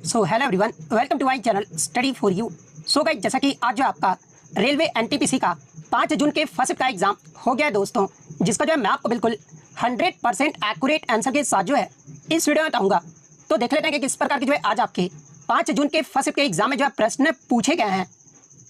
So hello everyone, welcome to my channel study for you. So guys, जैसा कि आज जो आपका रेलवे एनटीपीसी का 5 जून के फर्स्ट का एग्जाम हो गया है दोस्तों, जिसका जो है मैं आपको बिल्कुल 100% एक्यूरेट आंसर के साथ जो है इस वीडियो में बताऊंगा। तो देख लेते हैं कि किस प्रकार के जो है आज आपके 5 जून के फर्स्ट के एग्जाम में जो है प्रश्न पूछे गए हैं।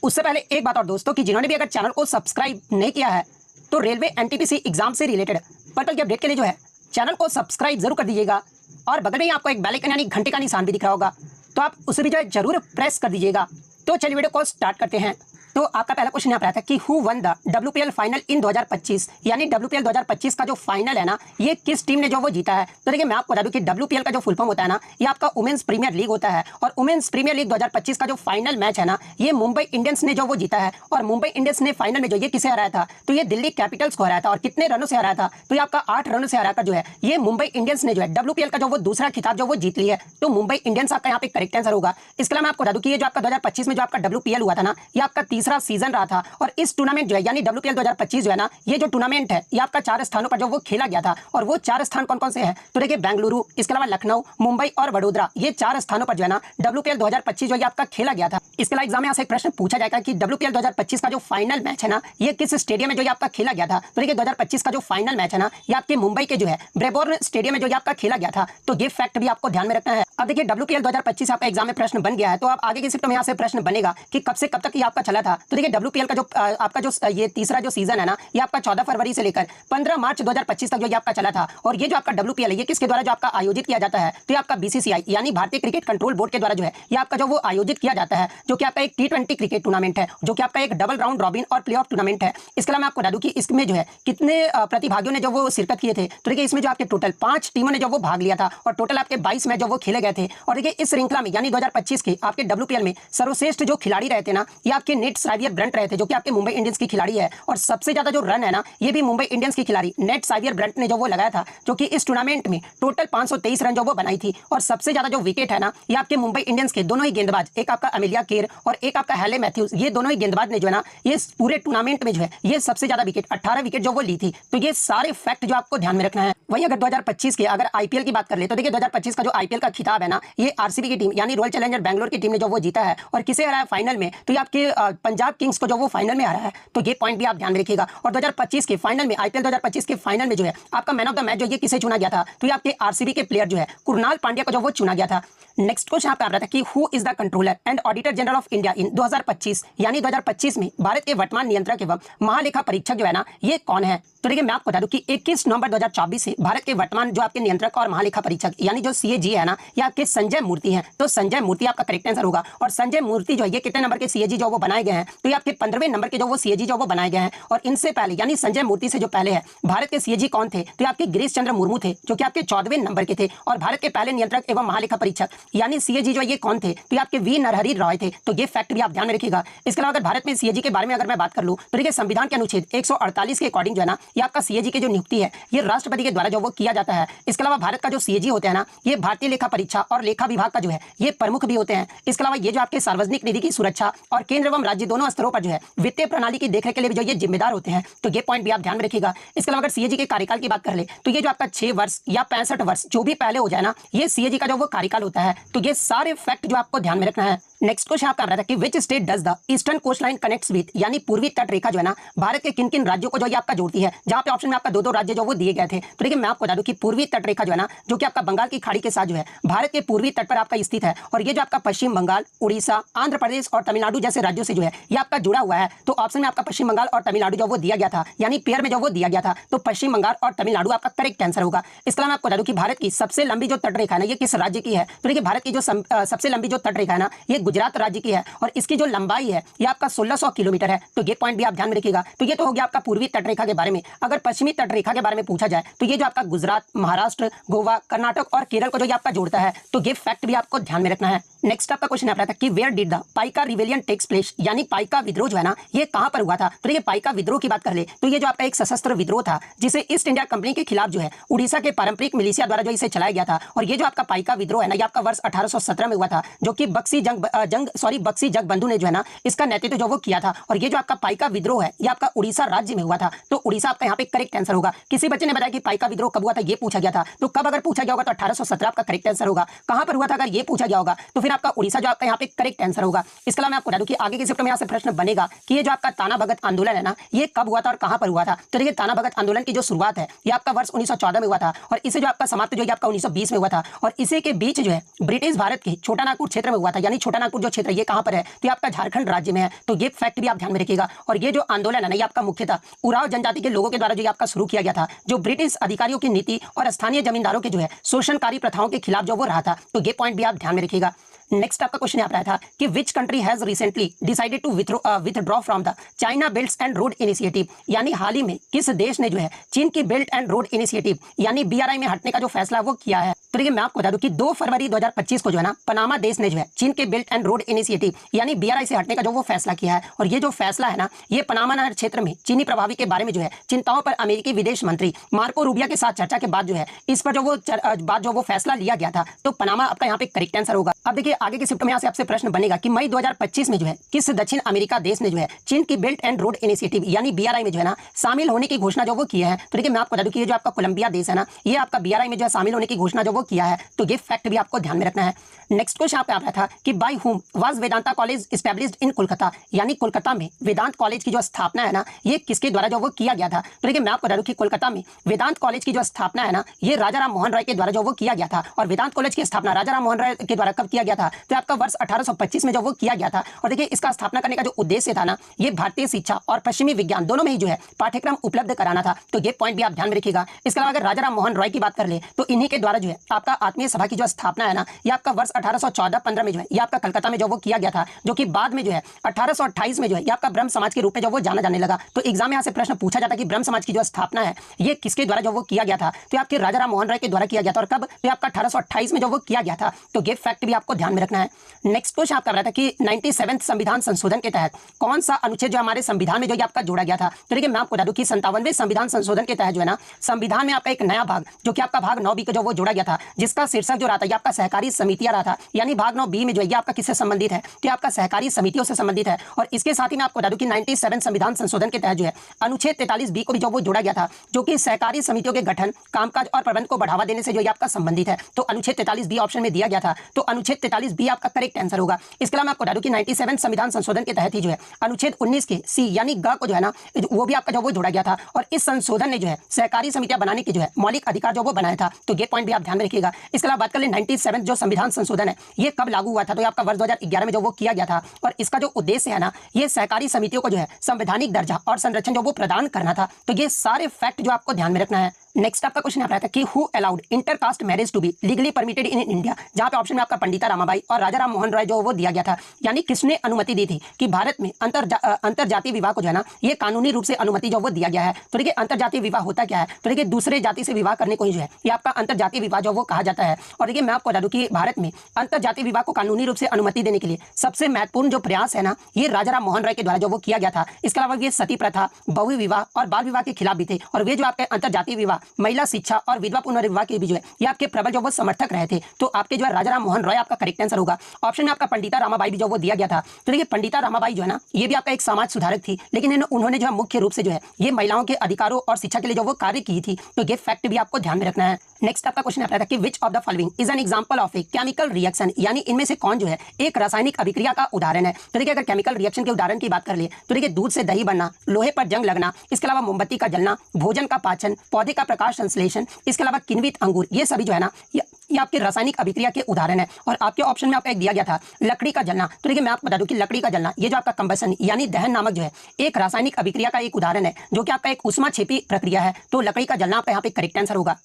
उससे पहले एक बात और दोस्तों, कि जिन्होंने भी अगर चैनल को सब्सक्राइब नहीं किया है तो रेलवे एनटीपीसी एग्जाम से रिलेटेड पर्पल की अपडेट के लिए जो है चैनल को सब्सक्राइब जरूर कर दीजिएगा, और बगल में ही आपको एक बेल आइकन यानी घंटे का निशान भी दिख रहा होगा, तो आप उसे भी जो है जरूर प्रेस कर दीजिएगा। तो चलिए वीडियो को स्टार्ट करते हैं। तो आपका पहला क्वेश्चन यहाँ पर आता है कि who one the WPL final इन 2025, यानी WPL 2025 का जो फाइनल है ना, ये किस टीम ने जो वो जीता है। तो देखिए, मैं आपको बता दूं कि WPL का जो फुल फॉर्म होता है ना, ये आपका वुमेन्स प्रीमियर लीग होता है, और वुमेन्स प्रीमियर लीग 2025 का जो फाइनल मैच है ना, ये मुंबई इंडियंस ने जो वो जीता है। और मुंबई इंडियंस ने फाइनल में जो ये किसे हराया था, तो ये दिल्ली कैपिटल्स को हराया था। और कितने रनों से हराया था, तो ये आपका 8 रनों से हराकर जो है ये मुंबई इंडियंस ने जो है WPL का जो वो दूसरा खिताब जो वो जीत लिया है। तो मुंबई इंडियंस आपका यहाँ पे करेक्ट आंसर होगा। इसके अलावा मैं आपको बता दूं कि ये जो आपका 2025 में जो आपका WPL हुआ था ना, ये आपका तीसरा सीजन रहा था। और इस टूर्नामेंट जो है यानी WPL 2025 जो है ना, ये जो टूर्नामेंट है ये आपका 4 स्थानों पर जो वो खेला गया था। और वो 4 स्थान कौन कौन से हैं, तो देखिए बेंगलुरु, इसके अलावा लखनऊ, मुंबई और वडोदरा, ये 4 स्थानों पर जो है ना WPL 2025 जो है आपका खेला गया था। इसके अलावा एग्जाम में यहाँ से एक प्रश्न पूछा जाएगा कि WPL 2025 का जो फाइनल मैच है ना, ये किस स्टेडियम में जो आपका खेला गया था। तो देखिए 2025 का जो फाइनल मैच है ना, ये आपके मुंबई के जो है ब्रेबोर्न स्टेडियम में जो आपका खेला गया था। तो ये फैक्ट भी आपको ध्यान में रखना है। अब देखिए WPL 2025 आपका एग्जाम में प्रश्न बन गया है, तो आप आगे की शिफ्ट में यहाँ से प्रश्न बनेगा कि कब से कब तक ये आपका चला था। तो देखिए WPL का जो आपका जो ये तीसरा जो सीजन है ना, ये आपका 14 फरवरी से लेकर 15 मार्च 2025 तक जो ये आपका चला था। और ये जो आपका WPL है, ये किसके द्वारा जो आपका आयोजित किया जाता है, तो ये आपका BCCI यानी भारतीय क्रिकेट कंट्रोल बोर्ड के द्वारा जो है ये आपका जो वो आयोजित किया जाता है, जो कि आपका एक T20 क्रिकेट टूर्नामेंट है, जो कि आपका एक डबल राउंड रॉबिन और प्ले ऑफ टूर्नामेंट है। इसके अलावा मैं आपको बता दूं कि इसमें जो है कितने प्रतिभागियों ने जो वो शिरकत किए थे। तो देखिए इसमें जो आपके टोटल 5 टीमों ने जो वो भाग लिया था, और टोटल आपके 22 मैच जो वो खेले गए थे। और देखिए इस श्रृंखला में यानी 2025 के आपके WPL में सर्वश्रेष्ठ जो खिलाड़ी रहे थे ना, ये आपके नेट साइवियर ब्रंट रहे थे, जो कि आपके मुंबई इंडियंस की खिलाड़ी है। और सबसे ज्यादा जो रन है ना, ये भी मुंबई इंडियंस की खिलाड़ी नेट साइवियर ब्रंट ने जो वो लगाया था, जो कि इस टूर्नामेंट में टोटल 523 रन जो वो बनाई थी। और सबसे ज्यादा जो विकेट है ना, ये आपके मुंबई इंडियंस के दोनों ही गेंदबाज, एक आपका अमेलिया केर और एक आपका हेले मैथ्यूज, ये दोनों ही गेंदबाज ने जो है ना, ये पूरे टूर्नामेंट में जो है ये सबसे ज्यादा विकेट 18 विकेट जो वो ली थी। तो ये सारे फैक्ट जो आपको ध्यान में रखना है। वहीं अगर 2025 के अगर IPL की बात कर ले, तो देखिए 2025 का जो IPL का खिताब है ना, ये RCB की टीम यानी रॉयल चैलेंजर बैंगलोर की टीम ने जो वो जीता है। और किसे हराया फाइनल में, तो ये आपके पंजाब किंग्स को जो वो फाइनल में हराया है। तो ये पॉइंट भी आप ध्यान में रखिएगा। और 2025 के फाइनल में IPL 2025 के फाइनल में जो है आपका मैन ऑफ द मैच जो ये किसे चुना गया था, तो ये आपके RCB के प्लेयर जो है कुणाल पांड्या को जो वो चुना गया था। नेक्स्ट क्वेश्चन आपका आ रहा था कि who is the controller and auditor general of India in 2025, यानी 2025 में भारत के वर्तमान नियंत्रक एवं महालेखा परीक्षक जो है ना, ये कौन है। तो देखिए मैं आपको बता दूं कि 21 नवंबर 2024 से भारत के वर्तमान जो आपके नियंत्रक और महालेखा परीक्षक यानी जो CAG है ना, ये आपके संजय मूर्ति हैं। तो संजय मूर्ति आपका करेक्ट आंसर होगा। और संजय मूर्ति जो है ये कितने नंबर के CAG जो वो बनाए गए हैं, तो ये आपके 15वें नंबर के जो वो CAG जो वो बनाए गए हैं। और इनसे पहले यानी संजय मूर्ति से जो पहले है भारत के CAG कौन थे, तो ये आपके गिरीश चंद्र मुर्मू थे, जो कि आपके 14वें नंबर के थे। और भारत के पहले नियंत्रक एवं महालेखा परीक्षक यानी CAG जो ये कौन थे, तो ये आपके V नरहरि रॉय थे। तो ये फैक्ट भी आप ध्यान में रखिएगा। इसके अलावा अगर भारत में CAG के बारे में अगर मैं बात कर लूं, तो देखिए संविधान के अनुच्छेद 148 के अकॉर्डिंग जो है ना, ये आपका CAG के जो नियुक्ति है ये राष्ट्रपति के द्वारा जो वो किया जाता है। इसके अलावा भारत का जो CAG होता है ना, ये भारतीय लेखा परीक्षा और लेखा विभाग का जो है ये प्रमुख भी होते हैं। इसके अलावा ये जो आपके सार्वजनिक निधि की सुरक्षा और केंद्र एवं राज्य दोनों स्तरों पर जो है वित्तीय प्रणाली की देखरेख के लिए भी जो ये जिम्मेदार होते हैं। तो ये पॉइंट भी आप ध्यान में रखिएगा। इसके अलावा अगर CAG के कार्यकाल की बात कर ले, तो ये जो आपका 6 वर्ष या 65 वर्ष जो भी पहले हो जाए ना, ये CAG का जो वो कार्यकाल होता है। तो ये सारे फैक्ट जो आपको ध्यान में रखना है। नेक्स्ट क्वेश्चन आपका आ रहा था कि which state does the eastern coastline connects with, यानी पूर्वी तट रेखा जो है ना, भारत के किन किन राज्यों को जो ये आपका जोड़ती है। जहां पे ऑप्शन में आपका 2-2 राज्य जो वो दिए गए थे। तो देखिए मैं आपको बता दूं कि पूर्वी तट रेखा जो है ना, जो कि आपका बंगाल की खाड़ी के साथ जो है भारत के पूर्वी तट पर आपका स्थित है। और ये जो आपका पश्चिम बंगाल, उड़ीसा, आंध्र प्रदेश और तमिलनाडु जैसे राज्यों से जो है ये आपका जुड़ा हुआ है। तो ऑप्शन में आपका पश्चिम बंगाल और तमिलनाडु जो वो दिया गया था, यानी पेयर में जो वो दिया गया था, तो पश्चिम बंगाल और तमिलनाडु आपका करेक्ट आंसर होगा। इसके अलावा मैं आपको बता दूं कि भारत की सबसे लंबी जो तट रेखा है ना, ये किस राज्य की है। तो देखिए भारत की जो सबसे लंबी जो तट रेखा है ना, ये गुजरात राज्य की है। और इसकी जो लंबाई है ये आपका 1600 किलोमीटर है। तो ये पॉइंट भी आप ध्यान में रखिएगा। तो ये तो हो गया आपका पूर्वी तट रेखा के बारे में। अगर पश्चिमी तट रेखा के बारे में पूछा जाए, तो ये जो आपका गुजरात, महाराष्ट्र, गोवा, कर्नाटक और केरल को जो ये आपका जोड़ता है। तो ये फैक्ट भी आपको ध्यान में रखना है। नेक्स्ट आपका क्वेश्चन आ रहा था कि where did the Paika rebellion takes place, यानी पाइका विद्रोह जो है ना, ये कहां पर हुआ था। तो ये पाइका विद्रोह की बात कर ले, तो ये जो आपका एक सशस्त्र विद्रोह था, जिसे ईस्ट इंडिया कंपनी के खिलाफ जो है उड़ीसा के पारंपरिक मिलिशिया द्वारा जो इसे चलाया गया था। और ये जो आपका पाइका विद्रोह है ना, ये आपका वर्ष 1817 में हुआ था, जो कि बक्सी जंग बक्सी जगबंधु ने जो है ना इसका नेतृत्व जो वो किया था। और ये जो आपका पाइका विद्रोह है ये आपका उड़ीसा राज्य में हुआ था। तो उड़ीसा आपका यहाँ पे करेक्ट आंसर होगा। किसी बच्चे ने बताया कि पाइका विद्रोह कब हुआ था, ये पूछा गया था। तो कब अगर पूछा गया होगा तो 1817 आपका करेक्ट आंसर होगा। कहां पर हुआ था अगर ये पूछा गया होगा तो फिर आपका उड़ीसा जो आपका यहाँ पे करेक्ट आंसर होगा। इसके अलावा मैं आपको बता दूं कि आगे के शिफ्ट में यहाँ से प्रश्न बनेगा कि ये जो आपका ताना भगत आंदोलन है ना ये कब हुआ था और कहां पर हुआ था। तो देखिए ताना भगत आंदोलन की जो शुरुआत है ये आपका वर्ष 1914 में हुआ था और इसे जो आपका समाप्त जो है आपका 1920 में हुआ था। और इसी के बीच जो है ब्रिटिश भारत के छोटा नागपुर क्षेत्र में हुआ था। यानी छोटा नागपुर जो क्षेत्र ये कहां पर है तो ये आपका झारखंड राज्य में है। तो ये फैक्ट भी आप ध्यान में रखिएगा। और ये जो आंदोलन है ना ये आपका मुख्यतः उराव जनजाति के लोगों के द्वारा जो आपका शुरू किया गया था, जो ब्रिटिश अधिकारियों की नीति और स्थानीय जमींदारों के जो है शोषणकारी प्रथाओं के खिलाफ जो वो रहा था। तो ये पॉइंट भी आप ध्यान में रखिएगा। नेक्स्ट आपका क्वेश्चन यहाँ पर आया था कि which country has recently decided to withdraw from the China belt and road initiative. यानी हाल ही में किस देश ने जो है चीन की बेल्ट एंड रोड इनिशिएटिव यानी BRI में हटने का जो फैसला वो किया है। तो देखिए मैं आपको बता दूं कि 2 फरवरी 2025 को जो है ना पनामा देश ने जो है चीन के बेल्ट एंड रोड इनिशिएटिव यानी BRI से हटने का जो वो फैसला किया है। और ये जो फैसला है ना ये पनामा नहर क्षेत्र में चीनी प्रभावी के बारे में जो है चिंताओं पर अमेरिकी विदेश मंत्री मार्को रूबियो के साथ चर्चा के बाद जो है इस पर जो वो फैसला लिया गया था। तो पनामा आपका यहाँ पे करेक्ट आंसर होगा। अब देखिए आगे के शिफ्ट में यहाँ से आपसे प्रश्न बनेगा कि मई 2025 में जो है किस दक्षिण अमेरिका देश ने जो है चीन की बेल्ट एंड रोड इनिशिएटिव यानी BRI में जो है ना शामिल होने की घोषणा जो वो किया है। तो देखिए मैं आपको बता दूं कि ये जो आपका कोलंबिया देश है ना ये आपका BRI में जो है शामिल होने की घोषणा जो वो किया है। तो ये फैक्ट भी आपको ध्यान में रखना है। नेक्स्ट क्वेश्चन आप रहा था कि by whom was Vedanta college established in Kolkata. यानी कोलकाता में वेदांत कॉलेज की जो स्थापना है ना ये किसके द्वारा जो वो किया गया था। तो देखिए मैं आपको बता दूं कि कोलकाता में वेदांत कॉलेज की जो स्थापना है ना ये राजा राम मोहन राय के द्वारा जो वो किया गया था। और वेदांत कॉलेज की स्थापना राजा राम मोहन राय के द्वारा कब किया गया था तो आपका वर्ष 1825 में जो वो किया गया था। और देखिए इसका स्थापना करने का जो उद्देश्य था ना ये भारतीय शिक्षा और पश्चिमी विज्ञान दोनों में ही जो है पाठ्यक्रम उपलब्ध कराना था। तो ये पॉइंट भी आप ध्यान में रखिएगा। इसके अलावा अगर राजा राम मोहन राय की बात कर ले तो इन्हीं के द्वारा जो है आपका आत्मीय सभा की जो स्थापना है ना ये आपका वर्ष 1814-15 में जो है ये आपका कलकत्ता में जो वो किया गया था, जो कि बाद में जो है 1828 में जो है ये आपका ब्रह्म समाज के रूप में जो वो जाना जाने लगा। तो एग्जाम में यहाँ से प्रश्न पूछा जाता है कि ब्रह्म समाज की जो स्थापना है ये किसके द्वारा जो वो किया गया था। तो आपके राजा राम मोहन राय के द्वारा किया गया था। और कब तो आपका 1828 में जो वो किया गया था। तो ये फैक्ट भी आपको ध्यान में रखना है। नेक्स्ट क्वेश्चन आपका रहा था कि 97वें संविधान संशोधन के तहत कौन सा अनुच्छेद जो हमारे संविधान में जो आपका जोड़ा गया था। तो देखिए मैं आपको बता दूं कि 57वें संविधान संशोधन के तहत जो है ना संविधान में आपका एक नया भाग जो कि आपका भाग 9B का जो वो जोड़ा गया था, जिसका शीर्षक जो रहा था ये आपका सहकारी समितियां रहा था। यानी भाग 9B में जो है ये आपका किससे संबंधित है तो आपका सहकारी समितियों से संबंधित है। और इसके साथ ही मैं आपको बता दूं कि 97 संविधान संशोधन के तहत जो है अनुच्छेद 43B को भी जो वो जोड़ा गया था, जो कि सहकारी समितियों के गठन, कामकाज और प्रबंध को बढ़ावा देने से जो ये आपका संबंधित है। तो अनुच्छेद 43B ऑप्शन में दिया गया था। तो अनुच्छेद 43B आपका करेक्ट आंसर होगा। इसके अलावा मैं आपको बता दूं कि 97 संविधान संशोधन के तहत ही जो है अनुच्छेद 19 के C यानी ग को जो है ना वो भी आपका जो वो जोड़ा गया था। और इस संशोधन ने जो है सहकारी समितियां बनाने की जो है मौलिक अधिकार जो वो बनाया था। तो ये पॉइंट भी आप ध्यान में रखिएगा। इसके अलावा बात कर ले 97 जो संविधान संशोधन है ये कब लागू हुआ था तो ये आपका वर्ष 2011 में जो वो किया गया था। और इसका जो उद्देश्य है ना ये सहकारी समितियों को जो है संवैधानिक दर्जा और संरक्षण जो वो प्रदान करना था। तो ये सारे फैक्ट जो आपको ध्यान में रखना है। नेक्स्ट आपका क्वेश्चन आता है कि who allowed intercaste marriage to be legally permitted in India. जहां पे ऑप्शन में आपका पंडिता रामाबाई और राजा राम मोहन राय जो वो दिया गया था। यानी किसने अनुमति दी थी कि भारत में अंतरजातीय विवाह को जो है ना ये कानूनी रूप से अनुमति जो वो दिया गया है। तो देखिए अंतरजातीय विवाह होता क्या है तो देखिए दूसरे जाति से विवाह करने को ही जो है ये आपका अंतरजातीय विवाह जो वो कहा जाता है। और देखिए मैं आपको बता दूं कि भारत में अंतरजातीय विवाह को कानूनी रूप से अनुमति देने के लिए सबसे महत्वपूर्ण जो प्रयास है ना ये राजा राम मोहन राय के द्वारा जो वो किया गया था। इसके अलावा ये सती प्रथा, बहु विवाह और बाल विवाह के खिलाफ भी थे। और वे जो आपके अंतरजातीय विवाह, महिला शिक्षा और विधवा पुनर्विवाह के भी जो है ये आपके प्रबल जो वो समर्थक रहे थे। तो आपके जो है राजा राम मोहन राय आपका करेक्ट आंसर होगा। ऑप्शन में आपका पंडिता रामाबाई भी जो वो दिया गया था। तो देखिए पंडिता रामाबाई जो है ना ये भी आपका एक समाज सुधारक थी, लेकिन उन्होंने जो है मुख्य रूप से जो है ये महिलाओं के अधिकारों और शिक्षा के लिए जो वो कार्य की थी। तो ये फैक्ट भी आपको ध्यान में रखना है। नेक्स्ट आपका क्वेश्चन आता है कि which of the following is an example of a chemical reaction. यानी इनमें से कौन जो है एक रासायनिक अभिक्रिया का उदाहरण है। तो देखिए अगर केमिकल रिएक्शन के उदाहरण की बात कर ले तो देखिए दूध से दही बनना, लोहे पर जंग लगना, इसके अलावा मोमबत्ती का जलना, भोजन का पाचन, पौधे का प्रकाश संश्लेषण, इसके अलावा किण्वित अंगूर, ये सभी जो है ना ये आपके रासायनिक अभिक्रिया के उदाहरण है। और आपके ऑप्शन में आपका एक दिया गया था लकड़ी का जलना। तो देखिए मैं आपको बता दूं कि लकड़ी का जलना ये जो आपका कंबसन यानी दहन नामक जो है एक रासायनिक अभिक्रिया का एक उदाहरण है, जो कि आपका एक ऊष्माक्षेपी प्रक्रिया है। तो लकड़ी का जलना आपका यहाँ पे करेक्ट आंसर होगा।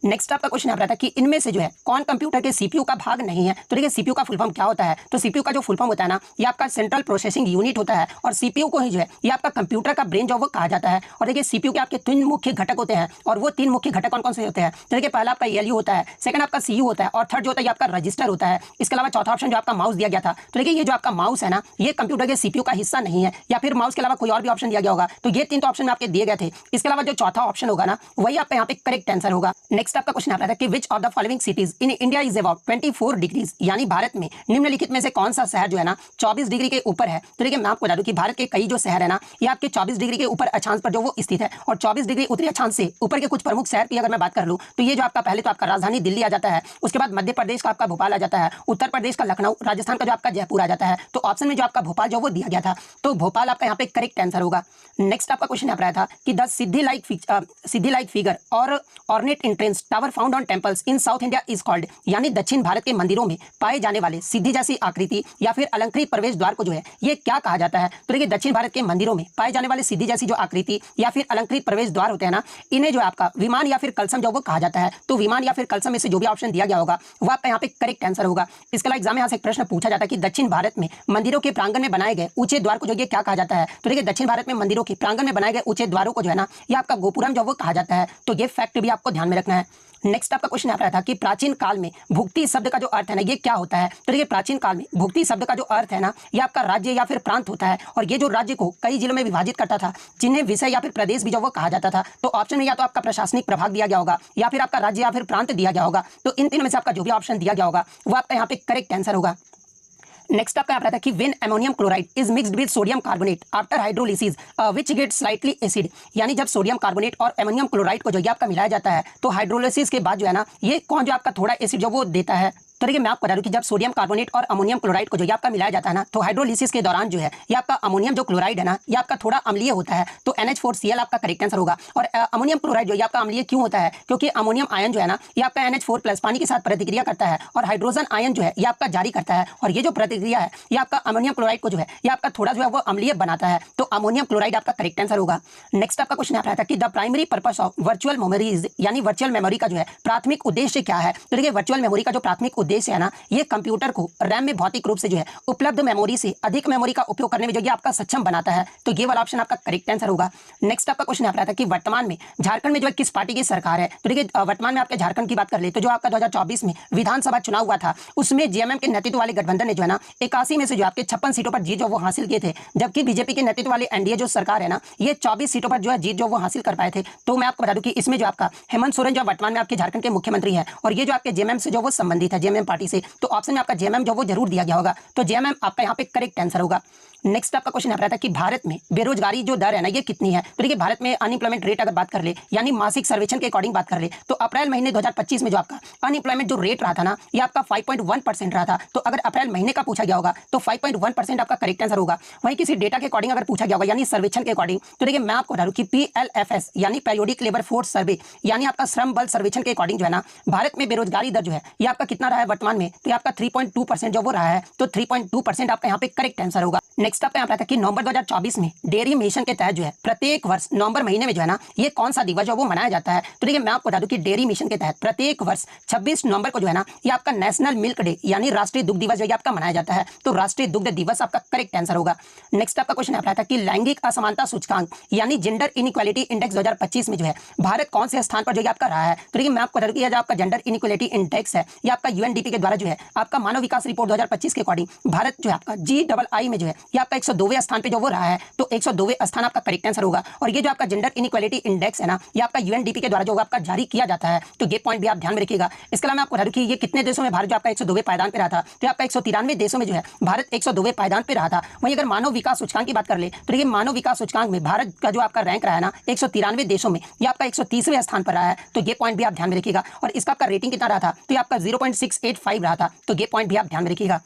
नेक्स्ट आपका क्वेश्चन आता था कि इनमें से जो है कौन कंप्यूटर के सीपीयू का भाग नहीं है। तो देखिए सीपीयू का फुल फॉर्म क्या होता है तो सीपीयू का जो फुल फॉर्म होता है ना ये आपका सेंट्रल प्रोसेसिंग यूनिट होता है। और सीपीयू को ही जो है ये आपका कंप्यूटर का ब्रेन जो वो कहा जाता है। और देखिए सीपीयू के आपके 3 मुख्य घटक होते हैं। और वो 3 मुख्य घटक कौन कौन से होते हैं तो देखिए पहला आपका एलयू होता है, सेकंड आपका सीयू होता है और थर्ड जो होता है आपका रजिस्टर होता है। इसके अलावा चौथा ऑप्शन जो आपका माउस दिया गया था। तो देखिए ये जो आपका माउस है ना ये कंप्यूटर के सीपीयू का हिस्सा नहीं है, या फिर माउस के अलावा कोई और भी ऑप्शन दिया गया होगा। तो ये 3 तो ऑप्शन में आपके दिए गए थे। इसके अलावा जो चौथा ऑप्शन होगा ना वही आपका यहाँ पे करेक्ट आंसर होगा। नेक्स्ट नेक्स्ट आपका क्वेश्चन आता है कि which of the following cities in India is about 24 degrees, यानी भारत में निम्नलिखित में से कौन सा शहर जो है ना 24 डिग्री के ऊपर है। तो देखिए मैं आपको बता दूं कि भारत के कई जो शहर है ना ये आपके 24 डिग्री के ऊपर अक्षांश पर जो वो स्थित है, और 24 डिग्री उत्तरी अक्षांश से ऊपर के कुछ प्रमुख शहर की अगर मैं बात कर लूँ तो ये जो आपका पहले तो आपका राजधानी दिल्ली आ जाता है, उसके बाद मध्य प्रदेश का आपका भोपाल आ जाता है, उत्तर प्रदेश का लखनऊ, राजस्थान का जो आपका जयपुर आ जाता है। तो ऑप्शन में जो आपका भोपाल जो वो दिया गया था, तो भोपाल आपका यहाँ पे करेक्ट आंसर होगा। नेक्स्ट आपका क्वेश्चन यहाँ पर आया था कि द सिद्धि लाइक फिगर और ornate entrance tower found on temples in south India is called, यानी दक्षिण भारत के मंदिरों में पाए जाने वाले सिद्धि जैसी आकृति या फिर अलंकृत प्रवेश द्वार को जो है ये क्या कहा जाता है। तो देखिए दक्षिण भारत के मंदिरों में पाए जाने वाले सिद्धि जैसी जो आकृति या फिर अलंकृत प्रवेश द्वार होते हैं ना, इन्हें जो आपका विमान या फिर कलशम जो वो कहा जाता है। तो विमान या फिर कलशम में से जो भी ऑप्शन दिया गया होगा वो आपका यहाँ पे करेक्ट आंसर होगा। इसके अलावा एग्जाम में यहाँ से एक प्रश्न पूछा जाता है कि दक्षिण भारत में मंदिरों के प्रांगण में बनाए गए ऊंचे द्वार को जो ये क्या कहा जाता है। तो देखिए दक्षिण भारत में मंदिरों के प्रांगण में बनाए गए ऊंचे द्वारों को जो है ना ये आपका गोपुरम जो वो कहा जाता है। तो ये फैक्ट भी आपको ध्यान में रखना है। नेक्स्ट आपका क्वेश्चन यहाँ पर था कि प्राचीन काल में भुक्ति शब्द का जो अर्थ है ना ये क्या होता है। तो देखिए प्राचीन काल में भुक्ति शब्द का जो अर्थ है ना ये आपका राज्य या फिर प्रांत होता है, और ये जो राज्य को कई जिलों में विभाजित करता था जिन्हें विषय या फिर प्रदेश भी जो वो कहा जाता था। तो ऑप्शन में या तो आपका प्रशासनिक प्रभाग दिया गया होगा या फिर आपका राज्य या फिर प्रांत दिया गया होगा। तो इन तीनों में से आपका जो भी ऑप्शन दिया गया होगा वो आपका यहाँ पे करेक्ट आंसर होगा। नेक्स्ट आपका आता है कि when ammonium chloride is mixed with sodium carbonate after hydrolysis which get slightly acid, यानी जब सोडियम कार्बोनेट और अमोनियम क्लोराइड को जो है आपका मिलाया जाता है तो हाइड्रोलिसिस के बाद जो है ना ये कौन जो आपका थोड़ा एसिड जो वो देता है। तो देखिए मैं आपको बता दूं कि जब सोडियम कार्बोनेट और अमोनियम क्लोराइड को जो आपका मिलाया जाता है ना तो हाइड्रोलिसिस के दौरान जो है ये आपका अमोनियम जो क्लोराइड है ना ये आपका थोड़ा अम्लीय होता है। तो NH4Cl आपका करेक्ट आंसर होगा। और अमोनियम क्लोराइड जो है आपका अम्लीय क्यों होता है, क्योंकि अमोनियम आयन जो है ना ये आपका NH4+ पानी के साथ प्रतिक्रिया करता है और हाइड्रोजन आयन जो है ये आपका जारी करता है, और ये जो प्रतिक्रिया है ये आपका अमोनियम क्लोराइड को जो है ये आपका थोड़ा जो है वो अम्लीय बनाता है। तो अमोनियम क्लोराइड आपका करेक्ट आंसर होगा। नेक्स्ट आपका क्वेश्चन आता है कि the primary purpose of virtual memories, यानी वर्चुअल मेमोरी का जो है प्राथमिक उद्देश्य क्या है। तो देखिए वर्चुअल मेमोरी का जो प्राथमिक उद्देश्य है ना ये कंप्यूटर को रैम में भौतिक रूप से जो है उपलब्ध मेमोरी से अधिक मेमोरी का उपयोग करने में जो ये आपका सक्षम बनाता है। तो ये वाला ऑप्शन आपका करेक्ट आंसर होगा। नेक्स्ट आपका क्वेश्चन आता है कि वर्तमान में झारखंड में जो है किस पार्टी की सरकार है। तो देखिए वर्तमान में आपके झारखंड की बात कर ले तो जो आपका 2024 में विधानसभा चुनाव हुआ था उसमें JMM के नेतृत्व वाले गठबंधन ने जो है ना 81 में से जो आपके 56 सीटों पर जीत जो वो हासिल किए थे, जबकि बीजेपी के नेतृत्व वाले NDA जो सरकार है ना ये 24 सीटों पर जो है जीत जो वो हासिल कर पाए थे। तो मैं आपको बता दूं कि इसमें जो आपका हेमंत सोरेन जो वर्तमान में आपके झारखंड के मुख्यमंत्री है, और ये जो आपके JMM से जो वो संबंधित है JMM पार्टी से, तो ऑप्शन में आपका JMM जो वो जरूर दिया गया होगा। तो JMM आपका यहाँ पे करेक्ट आंसर होगा। नेक्स्ट आपका क्वेश्चन आता है कि भारत में बेरोजगारी जो दर है ना ये कितनी है। तो देखिए भारत में अनएम्प्लॉयमेंट रेट अगर बात कर ले, यानी मासिक सर्वेक्षण के अकॉर्डिंग बात कर ले, तो अप्रैल महीने 2025 में जो आपका अनएम्प्लॉयमेंट जो रेट रहा था ना ये आपका 5.1% रहा था। तो अगर अप्रैल महीने का पूछा गया होगा तो 5.1% आपका करेक्ट आंसर होगा। वहीं किसी डेटा के अकॉर्डिंग अगर पूछा गया होगा यानी सर्वेक्षण के अकॉर्डिंग, तो देखिए मैं आपको बता दूं कि PLFS यानी पीरियोडिक लेबर फोर्स सर्वे यानी आपका श्रम बल सर्वेक्षण के अकॉर्डिंग जो है ना भारत में बेरोजगारी दर जो है ये आपका कितना रहा है वर्तमान में, तो ये आपका 3.2% जो वो रहा है। तो 3.2% आपका यहाँ पे करेक्ट आंसर होगा। नेक्स्ट आपका यहाँ पे आता है कि नवंबर 2024 में डेयरी मिशन के तहत जो है प्रत्येक वर्ष नवंबर महीने में जो है ना ये कौन सा दिवस जो वो मनाया जाता है। तो देखिए मैं आपको बता दूं कि डेयरी मिशन के तहत प्रत्येक वर्ष 26 नवंबर को जो है ना ये आपका नेशनल मिल्क डे यानी राष्ट्रीय दुग्ध दिवस जो है आपका मनाया जाता है। तो राष्ट्रीय दुग्ध दिवस आपका करेक्ट आंसर होगा। नेक्स्ट आपका क्वेश्चन आता है कि लैंगिक असमानता सूचकांक यानी जेंडर इनइक्वालिटी इंडेक्स 2025 में जो है भारत कौन से स्थान पर जो आपका रहा है। तो देखिए मैं आपको बता दूं कि ये जो आपका जेंडर इनइक्वालिटी इंडेक्स है ये आपका UNDP के द्वारा जो है आपका मानव विकास रिपोर्ट 2025 के अकॉर्डिंग भारत जो है आपका GII में जो है ये आपका 102वें स्थान पे जो वो रहा है। तो 102वें स्थान आपका करेक्ट आंसर होगा। और ये जो आपका जेंडर इनइक्वालिटी इंडेक्स है ना ये आपका UNDP के द्वारा जो आपका जारी किया जाता है। तो ये पॉइंट भी आप ध्यान में रखिएगा। इसके अलावा मैं आपको बता दूं कि ये कितने देशों में भारत जो आपका 102वें पायदान पे रहा था। तो आपका 193 देशों में जो है भारत 102वें पायदान पे रहा था। वहीं अगर मानव विकास सूचकांक की बात कर ले तो ये मानव विकास सूचकांक में भारत का जो आपका रैंक रहा है ना 193 देशों में ये आपका 130वें स्थान पर रहा है। तो ये पॉइंट भी आप ध्यान में रखिएगा। और इसका आपका रेटिंग कितना रहा था, तो ये आपका 0.685 रहा था। तो ये पॉइंट भी आप ध्यान में रखिएगा।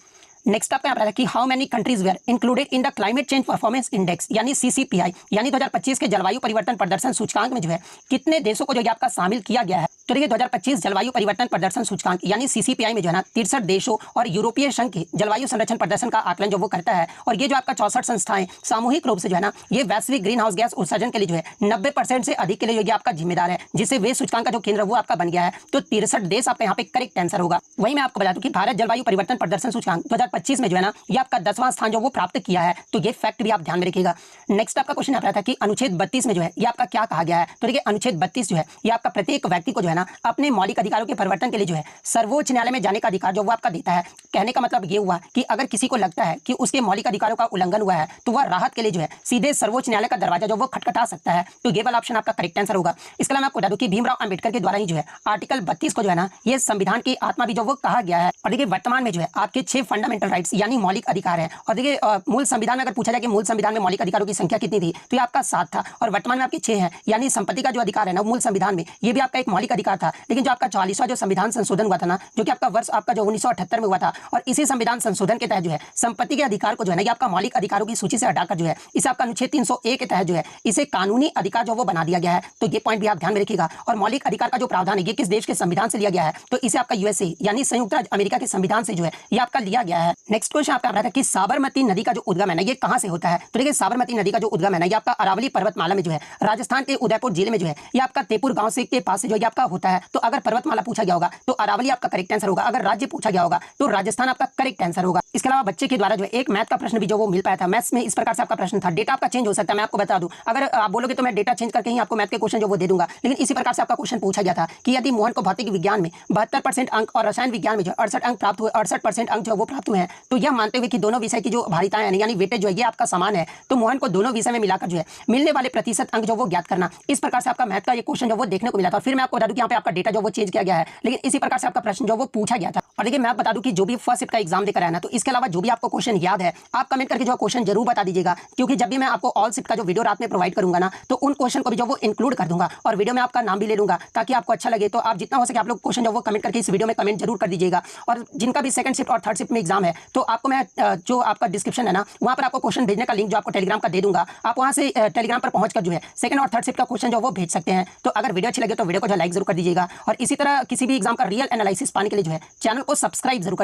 नेक्स्ट आपका यहाँ कि how many countries were included in the climate change performance index यानी CCPI यानी 2025 के जलवायु परिवर्तन प्रदर्शन सूचकांक में जो है कितने देशों को जो आपका शामिल किया गया है। तो देखिए 2025 जलवायु परिवर्तन प्रदर्शन सूचकांक यानी CCPI में जो है ना 63 देशों और यूरोपीय संघ के जलवायु संरक्षण प्रदर्शन का आकलन जो वो करता है। और ये जो आपका 64 संस्थाएं सामूहिक रूप से जो है ना ये वैश्विक ग्रीन हाउस गैस उत्सर्जन के लिए जो है 90% से अधिक के लिए जो आपका जिम्मेदार है, जिससे वे सूचकांक का जो केंद्र वो आपका बन गया है। तो 63 देश आपका यहाँ पे करेक्ट आंसर होगा। वही मैं आपको बता दूं कि भारत जलवायु परिवर्तन प्रदर्शन सूचकांक 2025 में जो है ना ये आपका 10वां स्थान जो वो प्राप्त किया है। तो ये फैक्ट भी आप ध्यान में रखिएगा। नेक्स्ट आपका क्वेश्शन आता था कि अनुच्छेद 32 में जो है ये आपका क्या कहा गया है। तो देखिए अनुच्छेद 32 जो है ये आपका प्रत्येक व्यक्ति को जो है ना अपने मौलिक अधिकारों के परिवर्तन के लिए जो है सर्वोच्च न्यायालय में जाने का अधिकार जो वो आपका देता है। कहने का मतलब ये हुआ कि अगर किसी को लगता है कि उसके मौलिक अधिकारों का उल्लंघन हुआ है तो वह राहत के लिए जो है सीधे सर्वोच्च न्यायालय का दरवाजा जो वो खटखटा सकता है। तो ये वाला ऑप्शन आपका करेक्ट आंसर होगा। इसके अलावा मैं आपको बता दूं कि भीमराव अंबेडकर के द्वारा ही जो है आर्टिकल 32 को जो है ना ये संविधान की आत्मा भी जो वो कहा गया है। और देखिए वर्तमान में जो है आपके 6 फंडामेंटल राइट्स यानी मौलिक अधिकार है। और देखिए मूल संविधान में अगर पूछा जाए कि मूल संविधान में मौलिक अधिकारों की संख्या कितनी थी तो ये आपका 7 था और वर्तमान में आपके 6 है। यानी संपत्ति का जो अधिकार है ना मूल संविधान में ये भी आपका एक मौलिक अधिकार था। लेकिन जो आपका 40वां जो संविधान संशोधन हुआ था ना जो कि आपका वर्ष आपका जो 1978 में हुआ था और इसी संविधान संशोधन के तहत जो है संपत्ति के अधिकार को जो है ना ये आपका मौलिक अधिकारों की सूची से हटाकर जो है इसे आपका अनुच्छेद 301 के तहत जो है इसे कानूनी अधिकार जो वो बना दिया गया है। तो ये पॉइंट भी आप ध्यान में रखिएगा। और मौलिक अधिकार का जो प्रावधान है ये किस देश के संविधान से लिया गया है तो इसे आपका यूएसए यानी संयुक्त राज्य अमेरिका के संविधान से जो है ये आपका लिया गया है। नेक्स्ट क्वेश्चन आपका रहा था कि साबरमती नदी का जो उद्गम है ना ये कहां से होता है। तो देखिए साबरमती नदी का जो उद्गम है ना ये आपका अरावली पर्वतमाला में जो है राजस्थान के उदयपुर जिले में जो है ये आपका तेपुर गांव से के पास से जो ये आपका होता है। तो अगर पर्वतमाला पूछा गया होगा तो अरावली आपका करेक्ट आंसर होगा। अगर राज्य पूछा गया होगा तो राजस्थान आपका करेक्ट आंसर होगा। इसके अलावा बच्चे के द्वारा जो है एक मैथ का प्रश्न भी जो वो मिल पाया था। मैथ्स में इस प्रकार से आपका प्रश्न था, डेटा आपका चेंज हो सकता है। मैं आपको बता दूं अगर आप बोलोगे तो मैं डेटा चेंज करके ही आपको मैथ के क्वेश्चन जो वो दे दूंगा। लेकिन इसी प्रकार से आपका क्वेश्चन पूछा गया था कि यदि मोहन को भौतिक विज्ञान में 72% अंक और रसायन विज्ञान में जो 68 अंक प्राप्त हुए 68% अंक जो वो प्राप्त हुए हैं तो यह मानते हुए कि दोनों विषय की जो भारिताएं हैं यानी वेटेज जो है ये आपका समान है तो मोहन को दोनों विषय में मिलाकर जो है मिलने वाले प्रतिशत अंक जो वो ज्ञात करना। इस प्रकार से आपका मैथ का ये क्वेश्चन जो वो देखने को मिला था। फिर मैं आपको बता दूं कि यहाँ पे आपका डेटा जो वो चेंज किया गया है लेकिन इसी प्रकार से आपका प्रश्न जो वो पूछा गया था। और देखिए मैं आप बता दूं कि जो भी फर्स्ट शिफ्ट का एग्जाम देकर आया ना तो इसके अलावा जो भी आपको क्वेश्चन याद है आप कमेंट करके जो क्वेश्चन जरूर बता दीजिएगा क्योंकि जब भी मैं आपको ऑल शिफ्ट का जो वीडियो रात में प्रोवाइड करूंगा ना तो उन क्वेश्चन को भी जो वो इंक्लूड कर दूंगा और वीडियो में आपका नाम भी ले लूंगा ताकि आपको अच्छा लगे। तो आप जितना हो सके आप लोग क्वेश्चन जो वो कमेंट करके इस वीडियो में कमेंट जरूर कर दीजिएगा। और जिनका भी सेकंड शिफ्ट और थर्ड शिफ्ट में एग्जाम है तो आपको मैं जो आपका डिस्क्रिप्शन है ना वहाँ पर आपको क्वेश्चन भेजने का लिंक जो आपको टेलीग्राम का दे दूंगा। आप वहाँ से टेलीग्राम पर पहुंचकर जो है सेकंड और थर्ड शिफ्ट का क्वेश्चन जो वो भेज सकते हैं। तो अगर वीडियो अच्छी लगे तो वीडियो को जो लाइक जरूर कर दीजिएगा और इसी तरह किसी भी एग्जाम का रियल एनालिसिस पाने के लिए जो है चैनल को सब्सक्राइब जरूर कर